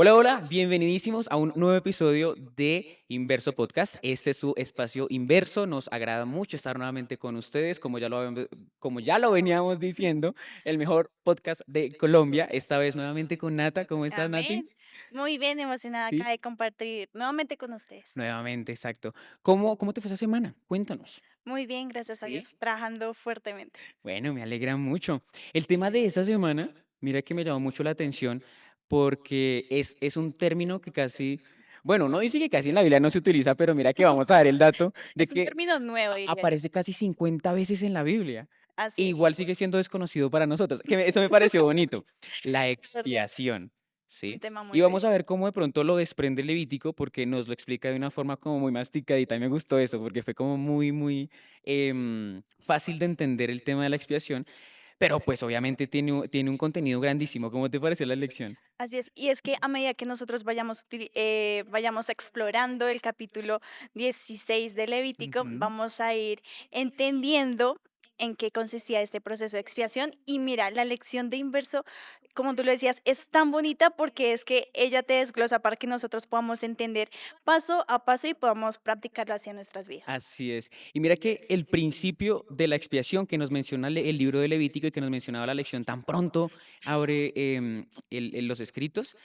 Hola, hola, bienvenidísimos a un nuevo episodio de Inverso Podcast. Este es su espacio inverso. Nos agrada mucho estar nuevamente con ustedes, como ya lo veníamos diciendo, el mejor podcast de Colombia. Esta vez nuevamente con Nata. ¿Cómo estás, Nati? Amén. Muy bien, emocionada Sí. acá de compartir nuevamente con ustedes. Nuevamente, exacto. ¿Cómo te fue esa semana? Cuéntanos. Muy bien, gracias a Sí. Dios, trabajando fuertemente. Bueno, me alegra mucho. El tema de esta semana, mira que me llamó mucho la atención porque es un término que casi, bueno, no dice que casi en la Biblia no se utiliza, pero mira que vamos a dar el dato de Es un que término nuevo, diría yo. aparece casi 50 veces en la Biblia. E Así es. igual sigue siendo desconocido para nosotros. Eso me pareció bonito. La ¿Verdad? expiación, Un ¿sí? tema Y muy vamos bello. a ver cómo de pronto lo desprende el Levítico porque nos lo explica de una forma como muy masticadita y me gustó eso porque fue como muy fácil de entender el tema de la expiación, pero pues obviamente tiene un contenido grandísimo. ¿Cómo te pareció la lección? Así es. Y es que a medida que nosotros vayamos explorando el capítulo 16 de Levítico, Ujú. vamos a ir entendiendo en qué consistía este proceso de expiación. Y mira, la lección de inverso, como tú lo decías, es tan bonita porque es que ella te desglosa para que nosotros podamos entender paso a paso y podamos practicarlo hacia nuestras vidas. Así es. Y mira que el principio de la expiación que nos menciona el libro de Levítico y que nos mencionaba la lección tan pronto abre los escritos,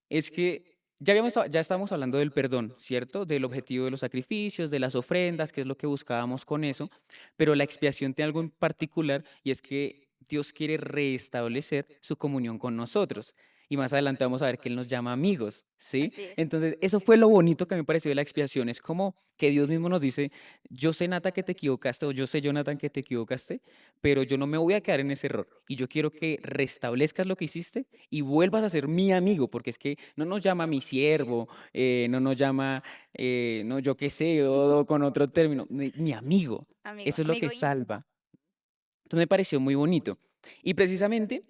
es que ya estábamos hablando del perdón, ¿cierto? Del objetivo de los sacrificios, de las ofrendas, que es lo que buscábamos con eso, pero la expiación tiene algo en particular y es que Dios quiere restablecer su comunión con nosotros. Y más adelante vamos a ver que Él nos llama amigos, ¿sí? Así es. Entonces, eso fue lo bonito que me pareció de la expiación. Es como que Dios mismo nos dice, yo sé, Nata, que te equivocaste, o yo sé, Jonathan, que te equivocaste, pero yo no me voy a quedar en ese error. Y yo quiero que restablezcas lo que hiciste y vuelvas a ser mi amigo, porque es que no nos llama mi siervo, no nos llama, no, yo qué sé, o con otro término, mi amigo. Amigo, Eso es lo que amigo íntimo. salva. Entonces me pareció muy bonito. Y precisamente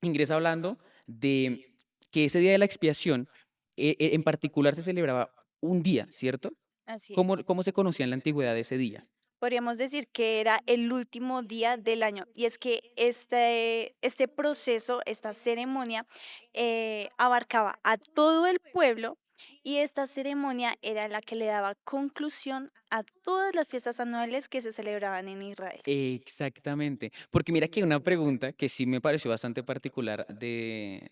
ingresa hablando de que ese día de la expiación, en particular se celebraba un día, ¿cierto? Así es. ¿Cómo se conocía en la antigüedad ese día? Podríamos decir que era el último día del año. Y es que este proceso, esta ceremonia, abarcaba a todo el pueblo y esta ceremonia era la que le daba conclusión a todas las fiestas anuales que se celebraban en Israel. Exactamente, porque mira que hay una pregunta que sí me pareció bastante particular de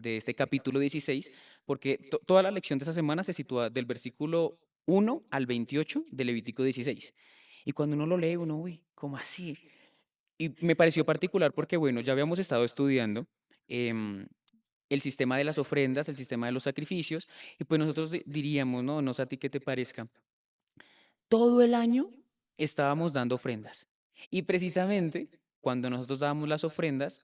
este capítulo 16, porque toda la lección de esta semana se sitúa del versículo 1 al 28 de Levítico 16. Y cuando uno lo lee, uno, uy, ¿cómo así? Y me pareció particular porque, bueno, ya habíamos estado estudiando em, el sistema de las ofrendas, el sistema de los sacrificios, y pues nosotros diríamos, no, no sé a ti qué te parezca, todo el año estábamos dando ofrendas. Y precisamente cuando nosotros dábamos las ofrendas,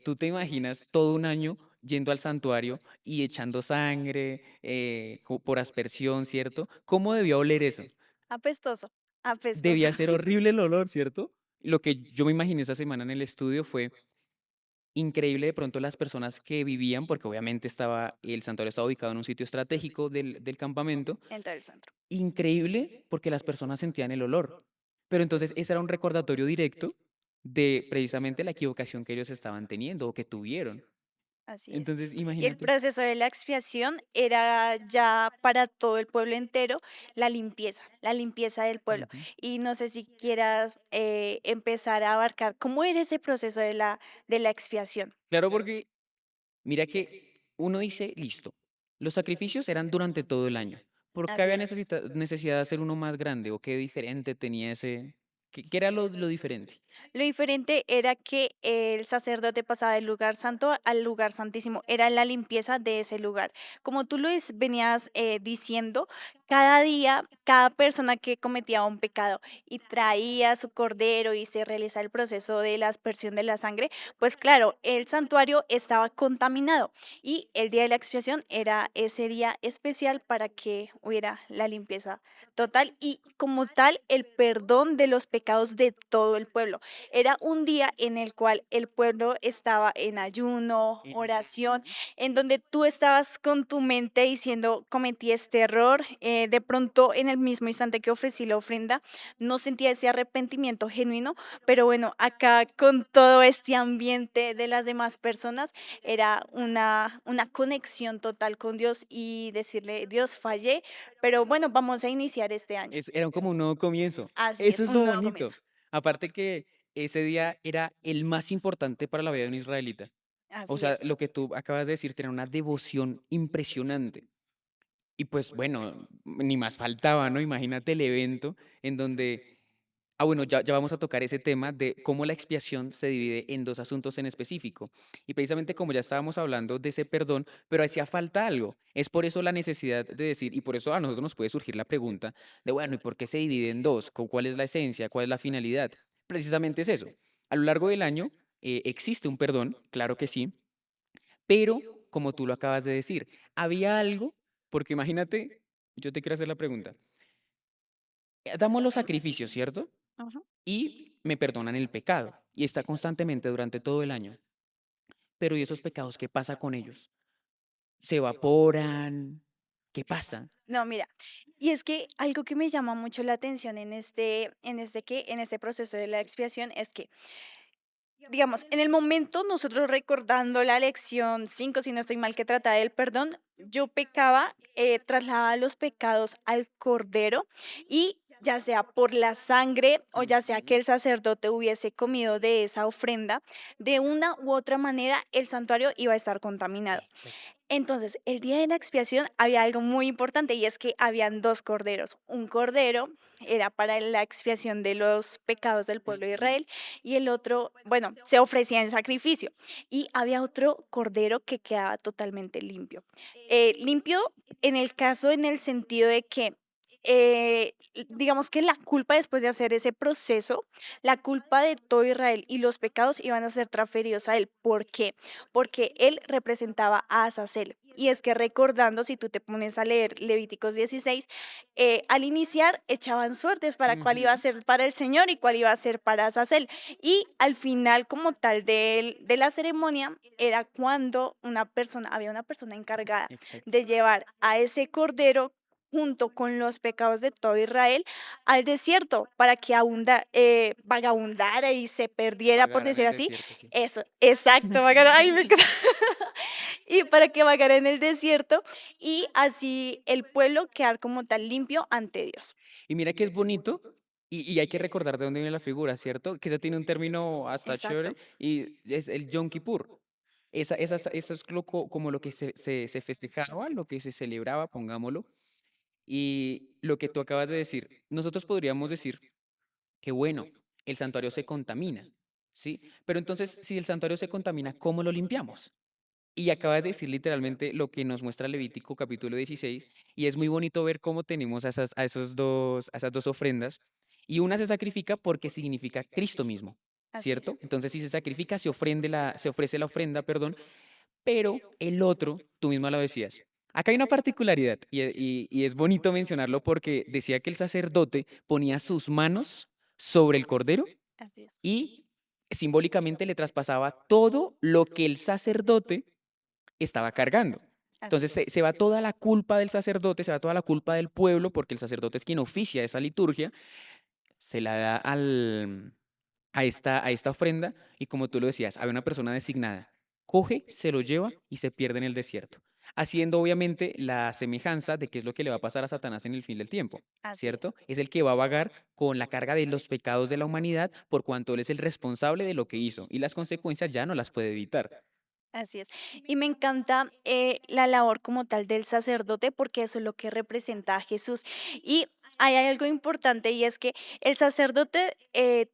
tú te imaginas todo un año yendo al santuario y echando sangre por aspersión, ¿cierto? ¿Cómo debía oler eso? Apestoso, apestoso. Debía ser horrible el olor, ¿cierto? Lo que yo me imaginé esa semana en el estudio fue increíble de pronto las personas que vivían, porque obviamente el santuario estaba ubicado en un sitio estratégico del campamento. En todo el centro. Increíble porque las personas sentían el olor. Pero entonces ese era un recordatorio directo de precisamente la equivocación que ellos estaban teniendo o que tuvieron. Así es. Entonces, Y el imagínate. proceso de la expiación era ya para todo el pueblo entero la limpieza del pueblo. Ujú. Y no sé si quieras empezar a abarcar cómo era ese proceso de la expiación. Claro, porque mira que uno dice, listo, los sacrificios eran durante todo el año. ¿Por qué Así había es. necesidad de hacer uno más grande o qué diferente tenía ese? ¿Qué era lo diferente? Lo diferente era que el sacerdote pasaba del lugar santo al lugar santísimo, era la limpieza de ese lugar. Como tú venías diciendo, cada día, cada persona que cometía un pecado y traía su cordero y se realizaba el proceso de la aspersión de la sangre, pues claro, el santuario estaba contaminado y el día de la expiación era ese día especial para que hubiera la limpieza total y como tal el perdón de los pecados de todo el pueblo. Era un día en el cual el pueblo estaba en ayuno, En oración, ayuno. en donde tú estabas con tu mente diciendo, cometí este error, de pronto en el mismo instante que ofrecí la ofrenda, no sentía ese arrepentimiento genuino, pero bueno, acá con todo este ambiente de las demás personas, era una conexión total con Dios y decirle, Dios, fallé, pero bueno, vamos a iniciar este año. Era como un nuevo comienzo. Así es, Eso es un lo nuevo bonito. comienzo. Aparte que ese día era el más importante para la vida de un israelita. O Así sea, es. lo que tú acabas de decir, tenía una devoción impresionante. Y pues bueno, ni más faltaba, ¿no? Imagínate el evento en donde, bueno, ya vamos a tocar ese tema de cómo la expiación se divide en dos asuntos en específico. Y precisamente como ya estábamos hablando de ese perdón, pero hacía falta algo. Es por eso la necesidad de decir, y por eso a nosotros nos puede surgir la pregunta de, bueno, ¿y por qué se divide en dos? ¿Cuál es la esencia? ¿Cuál es la finalidad? Precisamente es eso. A lo largo del año existe un perdón, claro que sí, pero, como tú lo acabas de decir, había algo, porque imagínate, yo te quiero hacer la pregunta. Damos los sacrificios, ¿cierto? Ujú. Y me perdonan el pecado. Y está constantemente durante todo el año. Pero ¿y esos pecados qué pasa con ellos? ¿Se evaporan? ¿Qué pasa? No, mira, y es que algo que me llama mucho la atención en este proceso de la expiación es que, digamos, en el momento nosotros recordando la lección 5 si no estoy mal, que trata del perdón, yo pecaba, trasladaba los pecados al cordero y ya sea por la sangre o ya sea que Ujú. el sacerdote hubiese comido de esa ofrenda, de una u otra manera el santuario iba a estar contaminado. Exacto. Entonces, el día de la expiación había algo muy importante y es que habían dos corderos. Un cordero era para la expiación de los pecados del pueblo de Ujú. Israel y el otro, bueno, se ofrecía en sacrificio. Y había otro cordero que quedaba totalmente limpio. Limpio en el caso, en el sentido de que, digamos que la culpa después de hacer ese proceso, la culpa de todo Israel y los pecados iban a ser transferidos a él. ¿Por qué? Porque él representaba a Azazel. Y es que recordando, si tú te pones a leer Levíticos 16, al iniciar echaban suertes para cuál iba a Ujú. ser para el Señor y cuál iba a ser para Azazel. Y al final, como tal de la ceremonia, era cuando había una persona encargada Exacto. de llevar a ese cordero junto con los pecados de todo Israel al desierto para que vagabundara y se perdiera, por Vagar en decir el así. desierto, sí. Eso, exacto, vagara, ay, me encanta. Y para que vagara en el desierto y así el pueblo quedar como tal limpio ante Dios. Y mira que es bonito, y hay que recordar de dónde viene la figura, ¿cierto? Que eso tiene un término hasta Exacto. chévere, y es el Yom Kippur. Eso es como lo que se festejaba, lo que se celebraba, pongámoslo. Y lo que tú acabas de decir, nosotros podríamos decir que, bueno, el santuario se contamina, ¿sí? Pero entonces, si el santuario se contamina, ¿cómo lo limpiamos? Y acabas de decir literalmente lo que nos muestra Levítico capítulo 16, y es muy bonito ver cómo tenemos a esas dos ofrendas, y una se sacrifica porque significa Cristo mismo, Así es. ¿cierto? Entonces, si se sacrifica, se ofrece la ofrenda, perdón, pero el otro, tú misma lo decías. Acá hay una particularidad, y es bonito mencionarlo porque decía que el sacerdote ponía sus manos sobre el cordero Así es. y simbólicamente le traspasaba todo lo que el sacerdote estaba cargando. Así Entonces es. se va toda la culpa del sacerdote, se va toda la culpa del pueblo, porque el sacerdote es quien oficia esa liturgia, se la da a esta ofrenda, y como tú lo decías, había una persona designada. Coge, se lo lleva y se pierde en el desierto. Haciendo obviamente la semejanza de qué es lo que le va a pasar a Satanás en el fin del tiempo, Así es. ¿cierto? Es el que va a vagar con la carga de los pecados de la humanidad por cuanto él es el responsable de lo que hizo y las consecuencias ya no las puede evitar. Así es. Y me encanta la labor como tal del sacerdote porque eso es lo que representa a Jesús. Y hay algo importante y es que el sacerdote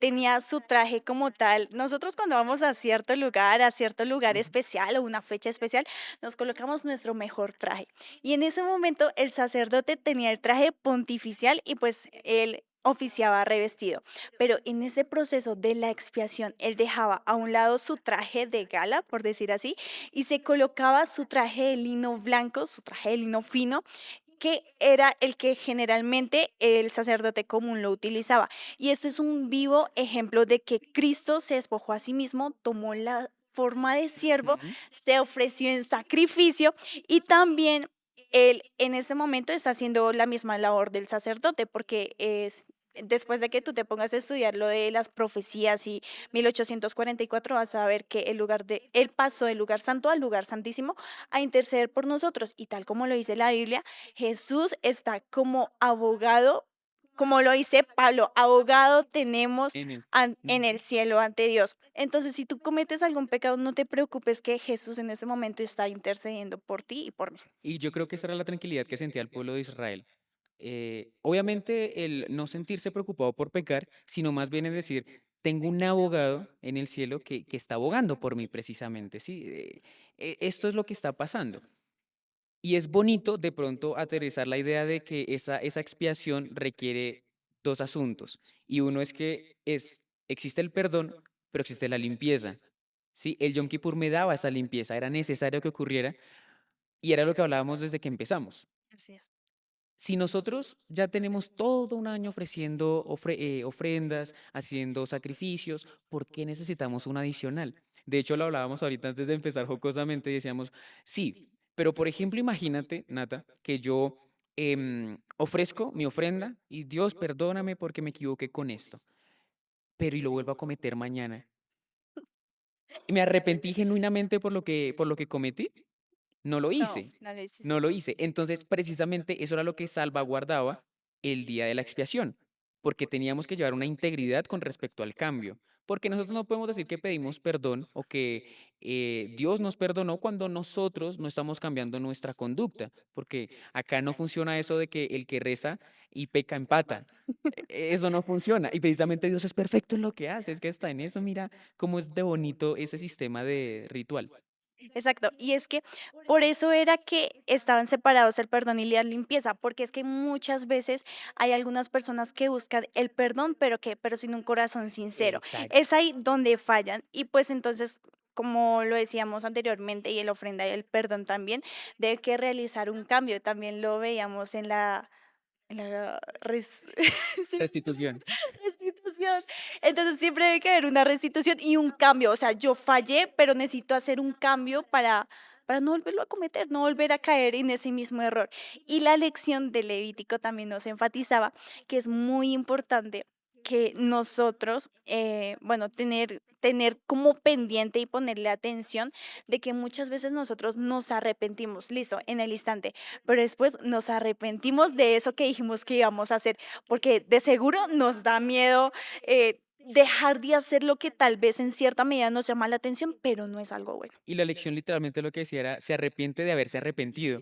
tenía su traje como tal. Nosotros cuando vamos a cierto lugar Ujú. especial o una fecha especial, nos colocamos nuestro mejor traje. Y en ese momento el sacerdote tenía el traje pontificial y pues él oficiaba revestido. Pero en ese proceso de la expiación, él dejaba a un lado su traje de gala, por decir así, y se colocaba su traje de lino blanco, su traje de lino fino, que era el que generalmente el sacerdote común lo utilizaba. Y este es un vivo ejemplo de que Cristo se despojó a sí mismo, tomó la forma de siervo, Ujú. se ofreció en sacrificio y también él en este momento está haciendo la misma labor del sacerdote porque es... Después de que tú te pongas a estudiar lo de las profecías y 1844 vas a ver que él pasó del lugar santo al lugar santísimo a interceder por nosotros. Y tal como lo dice la Biblia, Jesús está como abogado, como lo dice Pablo, abogado tenemos En el en el ujú. cielo ante Dios. Entonces, si tú cometes algún pecado, no te preocupes que Jesús en este momento está intercediendo por ti y por mí. Y yo creo que esa era la tranquilidad que sentía el pueblo de Israel. Obviamente el no sentirse preocupado por pecar, sino más bien es decir, tengo un abogado en el cielo que está abogando por mí precisamente, ¿sí? Esto es lo que está pasando. Y es bonito de pronto aterrizar la idea de que esa expiación requiere dos asuntos. Y uno es que existe el perdón, pero existe la limpieza. ¿Sí? El Yom Kippur me daba esa limpieza, era necesario que ocurriera y era lo que hablábamos desde que empezamos. Así es. Si nosotros ya tenemos todo un año ofreciendo ofrendas, haciendo sacrificios, ¿por qué necesitamos un adicional? De hecho, lo hablábamos ahorita antes de empezar jocosamente y decíamos, sí, pero por ejemplo, imagínate, Nata, que yo ofrezco mi ofrenda y Dios, perdóname porque me equivoqué con esto, pero y lo vuelvo a cometer mañana. Y me arrepentí genuinamente por lo que cometí. No lo No, hice, no lo hiciste. no lo hice. Entonces, precisamente eso era lo que salvaguardaba el día de la expiación, porque teníamos que llevar una integridad con respecto al cambio, porque nosotros no podemos decir que pedimos perdón o que Dios nos perdonó cuando nosotros no estamos cambiando nuestra conducta, porque acá no funciona eso de que el que reza y peca empata. Eso no funciona. Y precisamente Dios es perfecto en lo que hace, es que está en eso, mira cómo es de bonito ese sistema de ritual. Exacto, y es que por eso era que estaban separados el perdón y la limpieza, porque es que muchas veces hay algunas personas que buscan el perdón, pero sin un corazón sincero. Exacto. Es ahí donde fallan y pues entonces, como lo decíamos anteriormente y el ofrenda y el perdón también, debe que realizar un cambio. También lo veíamos en la Restitución. restitución. Entonces siempre debe que haber una restitución y un cambio. O sea, yo fallé, pero necesito hacer un cambio para no volverlo a cometer, no volver a caer en ese mismo error. Y la lección de Levítico también nos enfatizaba que es muy importante que nosotros, bueno, tener como pendiente y ponerle atención de que muchas veces nosotros nos arrepentimos, listo, en el instante, pero después nos arrepentimos de eso que dijimos que íbamos a hacer porque de seguro nos da miedo dejar de hacer lo que tal vez en cierta medida nos llama la atención, pero no es algo bueno. Y la lección literalmente lo que decía era, se arrepiente de haberse arrepentido.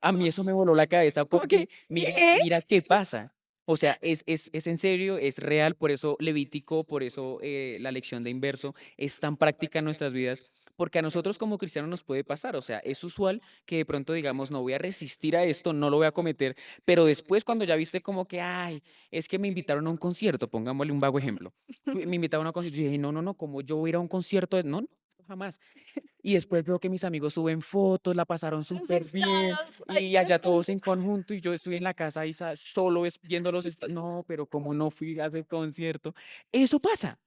A mí eso me voló la cabeza Como que, porque mira, ¿qué? mira qué pasa. O sea, es en serio, es real, por eso Levítico, por eso la lección de inverso es tan práctica en nuestras vidas, porque a nosotros como cristianos nos puede pasar. O sea, es usual que de pronto digamos, no voy a resistir a esto, no lo voy a cometer, pero después cuando ya viste como que, ay, es que me invitaron a un concierto, pongámosle un vago ejemplo. Me invitaron a un concierto y yo dije, no, no, no, ¿cómo yo voy a ir a un concierto? No, no, jamás. Y después veo que mis amigos suben fotos, la pasaron Los súper bien estados, ay, y allá todos en conjunto y yo estoy en la casa ahí solo viendo los estados. No, pero como no fui al concierto. Eso pasa,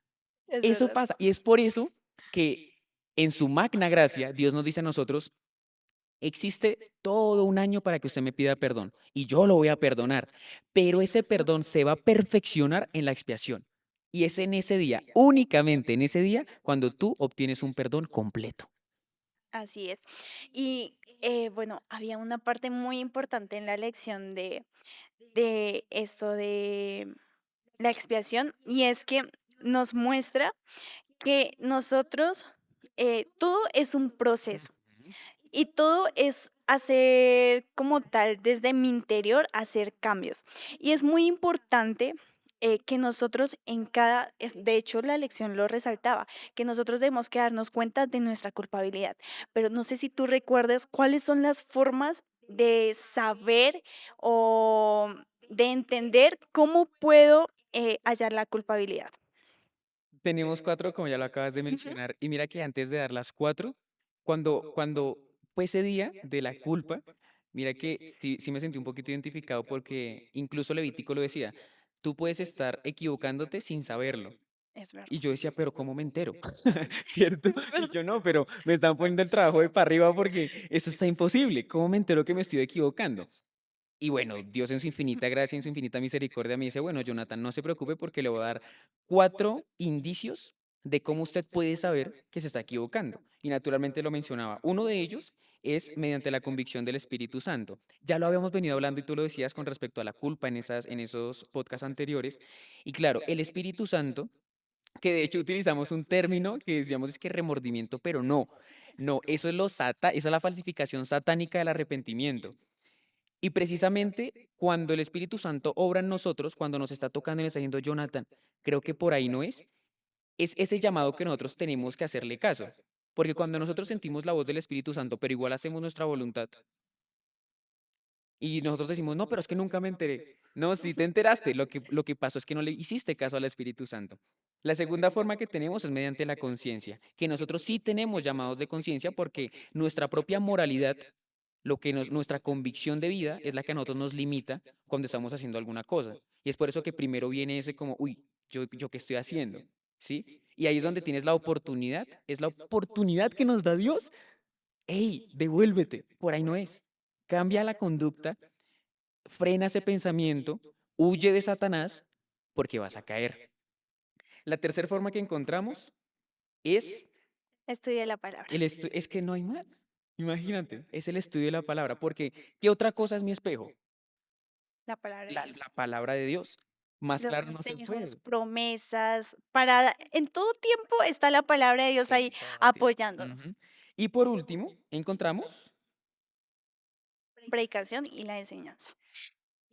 es eso verdad. pasa. Y es por eso que en su magna gracia Dios nos dice a nosotros, existe todo un año para que usted me pida perdón y yo lo voy a perdonar, pero ese perdón se va a perfeccionar en la expiación. Y es en ese día, únicamente en ese día, cuando tú obtienes un perdón completo. Así es. Y bueno, había una parte muy importante en la lección de esto de la expiación y es que nos muestra que nosotros, todo es un proceso. Ujú. Y todo es hacer como tal, desde mi interior, hacer cambios. Y es muy importante que nosotros de hecho la lección lo resaltaba, que nosotros debemos que darnos cuenta de nuestra culpabilidad. Pero no sé si tú recuerdas cuáles son las formas de saber o de entender cómo puedo hallar la culpabilidad. Tenemos 4 como ya lo acabas de Ujú. mencionar, y mira que antes de dar las 4 cuando fue ese día de la culpa, Mira que sí me sentí un poquito identificado porque incluso Levítico lo decía, tú puedes estar equivocándote sin saberlo. Es Y verdad, yo decía, pero ¿cómo me entero? ¿Cierto? es Y verdad. yo no, pero me están poniendo el trabajo de para arriba porque eso está imposible. ¿Cómo me entero que me estoy equivocando? Y bueno, Dios en su infinita gracia, en su infinita misericordia me dice, bueno, Jonathan, no se preocupe porque le voy a dar 4 indicios de cómo usted puede saber que se está equivocando. Y naturalmente lo mencionaba. Uno de ellos es mediante la convicción del Espíritu Santo. Ya lo habíamos venido hablando y tú lo decías con respecto a la culpa en esos podcasts anteriores. Y claro, el Espíritu Santo, que de hecho utilizamos un término que decíamos es que remordimiento, pero no. No, eso es esa es la falsificación satánica del arrepentimiento. Y precisamente cuando el Espíritu Santo obra en nosotros, cuando nos está tocando y nos está diciendo, Jonathan, creo que por ahí no es ese llamado que nosotros tenemos que hacerle caso. Porque cuando nosotros sentimos la voz del Espíritu Santo, pero igual hacemos nuestra voluntad, y nosotros decimos, no, pero es que nunca me enteré. No, sí te enteraste, lo que pasó es que no le hiciste caso al Espíritu Santo. La segunda forma que tenemos es mediante la conciencia, que nosotros sí tenemos llamados de conciencia porque nuestra propia moralidad, nuestra convicción de vida es la que a nosotros nos limita cuando estamos haciendo alguna cosa. Y es por eso que primero viene ese como, uy, yo qué estoy haciendo, ¿sí? Y ahí es donde tienes la oportunidad, es la oportunidad que nos da Dios. Hey, devuélvete, por ahí no es. Cambia la conducta, frena ese pensamiento, huye de Satanás porque vas a caer. La tercera forma que encontramos es Estudia la palabra, es que no hay más. Imagínate, es el estudio de la palabra, porque ¿qué otra cosa es mi espejo? la palabra de La Dios. palabra de Dios. Más Los claro no se consejos, puede. promesas, en todo tiempo está la palabra de Dios ahí En todo tiempo. apoyándonos. Ujú. Y por último, encontramos Predicación y la enseñanza.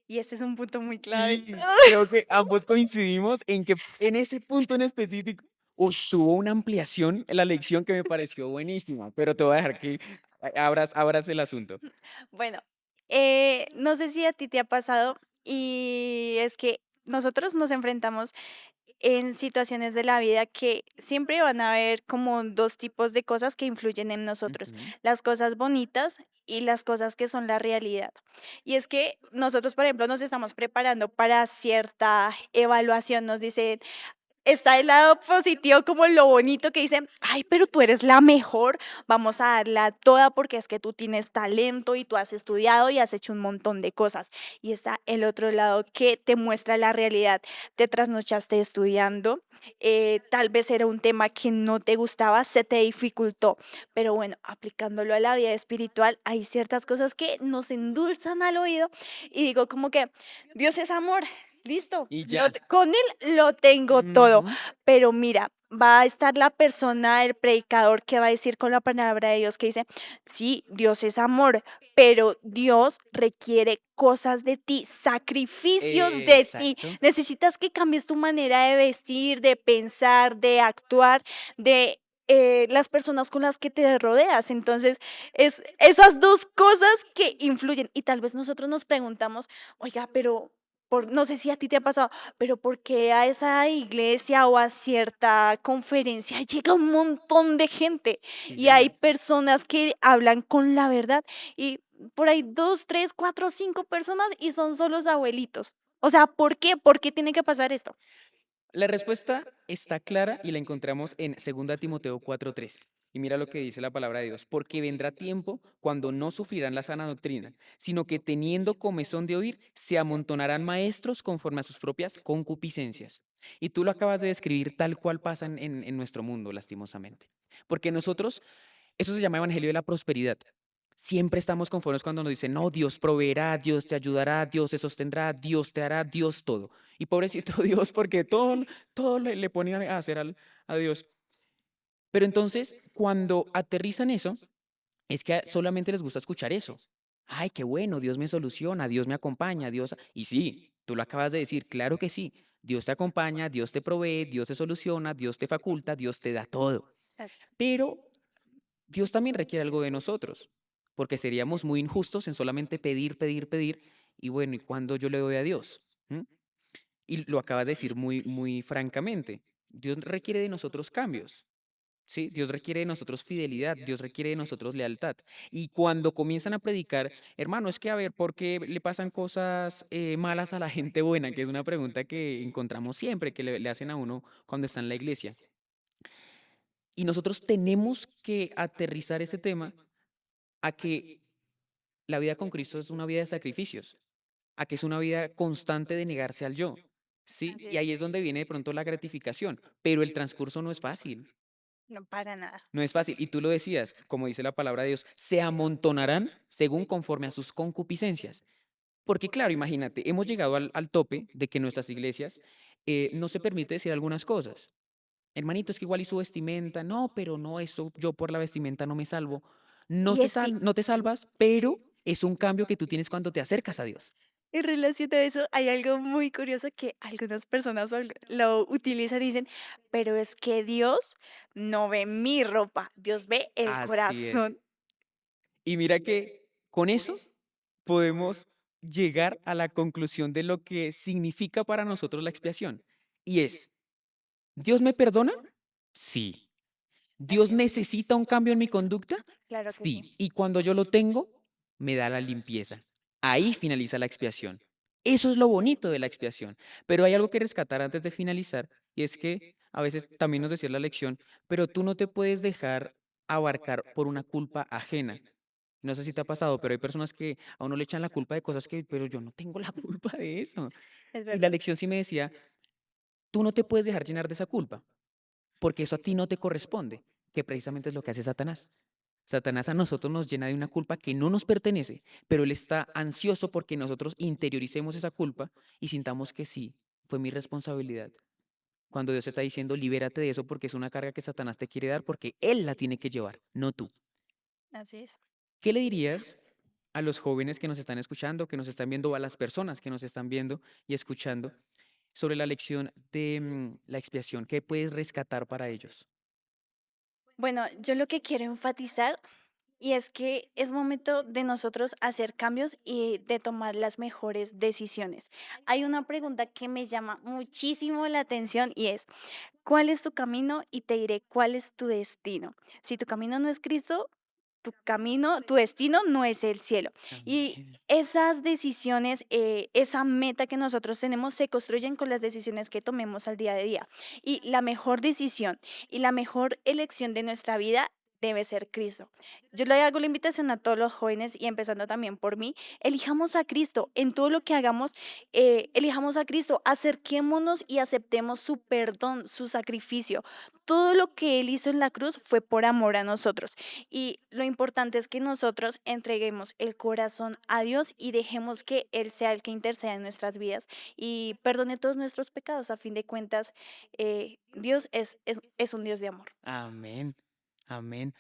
Y este es un punto muy clave. y creo que ambos coincidimos en que en ese punto en específico tuvo una ampliación en la lección que me pareció buenísima, pero te voy a dejar que abras el asunto. Bueno, no sé si a ti te ha pasado y es que nosotros nos enfrentamos en situaciones de la vida que siempre van a haber como dos tipos de cosas que influyen en nosotros, Ujú, las cosas bonitas y las cosas que son la realidad. Y es que nosotros, por ejemplo, nos estamos preparando para cierta evaluación, nos dicen, está el lado positivo como lo bonito que dicen, ay, pero tú eres la mejor, vamos a darla toda porque es que tú tienes talento y tú has estudiado y has hecho un montón de cosas. Y está el otro lado que te muestra la realidad. Te trasnochaste estudiando, tal vez era un tema que no te gustaba, se te dificultó, pero bueno, aplicándolo a la vida espiritual, hay ciertas cosas que nos endulzan al oído y digo como que Dios es amor. Listo, y ya. con él lo tengo todo, Ujú. pero mira, va a estar la persona, el predicador que va a decir con la palabra de Dios que dice, sí, Dios es amor, pero Dios requiere cosas de ti, sacrificios de ti. Exacto. Necesitas que cambies tu manera de vestir, de pensar, de actuar, de las personas con las que te rodeas. Entonces, es esas dos cosas que influyen. Y tal vez nosotros nos preguntamos, oiga, pero no sé si a ti te ha pasado, pero ¿por qué a esa iglesia o a cierta conferencia llega un montón de gente Sí, y hay señor. personas que hablan con la verdad y por ahí dos, tres, cuatro, cinco personas y son solo los abuelitos? O sea, ¿por qué? ¿Por qué tiene que pasar esto? La respuesta está clara y la encontramos en 2 Timoteo 4:3. Y mira lo que dice la palabra de Dios, porque vendrá tiempo cuando no sufrirán la sana doctrina, sino que teniendo comezón de oír, se amontonarán maestros conforme a sus propias concupiscencias. Y tú lo acabas de describir tal cual pasa en nuestro mundo, lastimosamente. Porque nosotros, eso se llama evangelio de la prosperidad. Siempre estamos conformes cuando nos dicen, no, Dios proveerá, Dios te ayudará, Dios te sostendrá, Dios te hará, Dios todo. Y pobrecito Dios, porque todo le ponen a hacer a Dios. Pero entonces, cuando aterrizan eso, es que solamente les gusta escuchar eso. Ay, qué bueno, Dios me soluciona, Dios me acompaña, Dios... Y sí, tú lo acabas de decir, claro que sí. Dios te acompaña, Dios te provee, Dios te soluciona, Dios te faculta, Dios te da todo. Así. Pero Dios también requiere algo de nosotros, porque seríamos muy injustos en solamente pedir, pedir, pedir, y bueno, ¿y cuándo yo le doy a Dios? ¿Mm? Y lo acabas de decir muy francamente. Dios requiere de nosotros cambios, ¿sí? Dios requiere de nosotros fidelidad, Dios requiere de nosotros lealtad. Y cuando comienzan a predicar, hermano, es que a ver, ¿por qué le pasan cosas malas a la gente buena? Que es una pregunta que encontramos siempre, que le hacen a uno cuando está en la iglesia. Y nosotros tenemos que aterrizar ese tema a que la vida con Cristo es una vida de sacrificios, a que es una vida constante de negarse al yo, ¿sí? Así Y es. ahí es donde viene de pronto la gratificación, pero el transcurso no es fácil. No, para nada. No es fácil. Y tú lo decías, como dice la palabra de Dios, se amontonarán según conforme a sus concupiscencias. Porque claro, imagínate, hemos llegado al tope de que en nuestras iglesias no se permite decir algunas cosas. Hermanito, es que igual y su vestimenta, no, pero no, eso yo por la vestimenta no me salvo. Y es que No te salvas, pero es un cambio que tú tienes cuando te acercas a Dios. en relación a eso, hay algo muy curioso que algunas personas lo utilizan y dicen, pero es que Dios no ve mi ropa, Dios ve el Así es. corazón. Y mira que con eso podemos llegar a la conclusión de lo que significa para nosotros la expiación. Y es, ¿Dios me perdona? Sí. ¿Dios Así es, necesita un cambio en mi conducta? claro que sí. Sí. Y cuando yo lo tengo, me da la limpieza. Ahí finaliza la expiación. Eso es lo bonito de la expiación. Pero hay algo que rescatar antes de finalizar, y es que a veces también nos decía la lección, pero tú no te puedes dejar abarcar por una culpa ajena. No sé si te ha pasado, pero hay personas que a uno le echan la culpa de cosas que, pero yo no tengo la culpa de eso. Es Y la verdad. lección sí me decía, tú no te puedes dejar llenar de esa culpa, porque eso a ti no te corresponde, que precisamente es lo que hace Satanás. Satanás a nosotros nos llena de una culpa que no nos pertenece, pero él está ansioso porque nosotros interioricemos esa culpa y sintamos que sí, fue mi responsabilidad. Cuando Dios está diciendo, libérate de eso porque es una carga que Satanás te quiere dar porque él la tiene que llevar, no tú. Así es. ¿Qué le dirías a los jóvenes que nos están escuchando, que nos están viendo, o a las personas que nos están viendo y escuchando sobre la lección de la expiación? ¿Qué puedes rescatar para ellos? Bueno, yo lo que quiero enfatizar y es que es momento de nosotros hacer cambios y de tomar las mejores decisiones. Hay una pregunta que me llama muchísimo la atención y es, ¿cuál es tu camino? Y te diré cuál es tu destino. Si tu camino no es Cristo, tu camino, tu destino no es el cielo. Y Amén. esas decisiones, esa meta que nosotros tenemos se construyen con las decisiones que tomemos al día de día. Y la mejor decisión y la mejor elección de nuestra vida debe ser Cristo. Yo le hago la invitación a todos los jóvenes y empezando también por mí, elijamos a Cristo en todo lo que hagamos, elijamos a Cristo, acerquémonos y aceptemos su perdón, su sacrificio. Todo lo que Él hizo en la cruz fue por amor a nosotros. Y lo importante es que nosotros entreguemos el corazón a Dios y dejemos que Él sea el que interceda en nuestras vidas y perdone todos nuestros pecados. A fin de cuentas, Dios es un Dios de amor. Amén. Amén.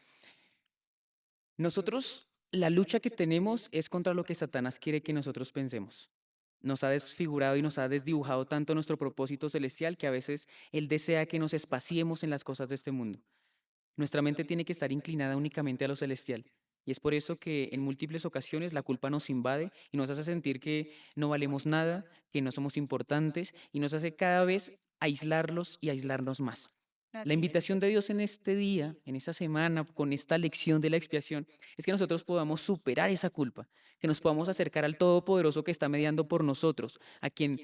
Nosotros, la lucha que tenemos es contra lo que Satanás quiere que nosotros pensemos. Nos ha desfigurado y nos ha desdibujado tanto nuestro propósito celestial que a veces Él desea que nos espaciemos en las cosas de este mundo. Nuestra mente tiene que estar inclinada únicamente a lo celestial. Y es por eso que en múltiples ocasiones la culpa nos invade y nos hace sentir que no valemos nada, que no somos importantes y nos hace cada vez aislarlos y aislarnos más. La Así es. invitación de Dios en este día, en esta semana, con esta lección de la expiación, es que nosotros podamos superar esa culpa, que nos podamos acercar al Todopoderoso que está mediando por nosotros, a quien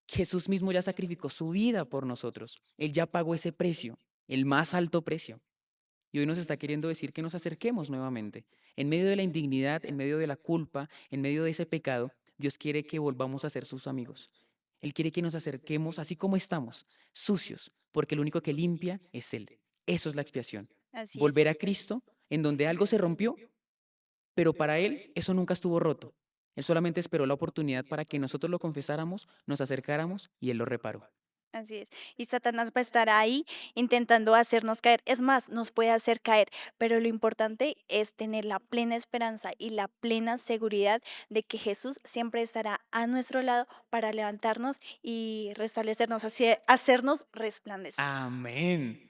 Jesús mismo ya sacrificó su vida por nosotros. Él ya pagó ese precio, el más alto precio. Y hoy nos está queriendo decir que nos acerquemos nuevamente. En medio de la indignidad, en medio de la culpa, en medio de ese pecado, Dios quiere que volvamos a ser sus amigos. Él quiere que nos acerquemos así como estamos, sucios, porque lo único que limpia es Él. Eso es la expiación. Así es. Volver a Cristo en donde algo se rompió, pero para Él eso nunca estuvo roto. Él solamente esperó la oportunidad para que nosotros lo confesáramos, nos acercáramos y Él lo reparó. Así es. Y Satanás va a estar ahí intentando hacernos caer. Es más, nos puede hacer caer, pero lo importante es tener la plena esperanza y la plena seguridad de que Jesús siempre estará a nuestro lado para levantarnos y restablecernos, hacernos resplandecer. Amén.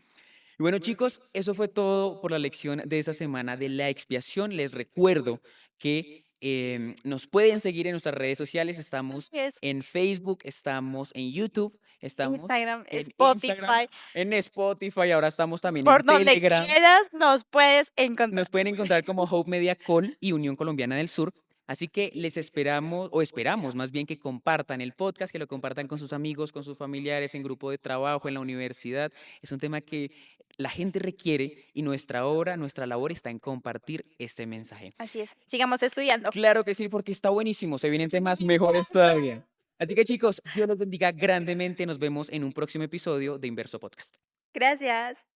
Y bueno, chicos, eso fue todo por la lección de esa semana de la expiación. Les recuerdo que Nos pueden seguir en nuestras redes sociales. Estamos Así es. en Facebook, estamos en YouTube, estamos Instagram, en Instagram, Spotify, en Spotify, ahora estamos también en por donde Telegram. quieras nos puedes encontrar. Nos pueden encontrar como Hope Media Call y Unión Colombiana del Sur. Así que les esperamos, o esperamos más bien que compartan el podcast, que lo compartan con sus amigos, con sus familiares, en grupo de trabajo, en la universidad. Es un tema que la gente requiere y nuestra obra, nuestra labor está en compartir este mensaje. Así es. Sigamos estudiando. Claro que sí, porque está buenísimo. Se vienen temas mejores todavía. Así que chicos, Dios los bendiga grandemente. Nos vemos en un próximo episodio de Inverso Podcast. Gracias.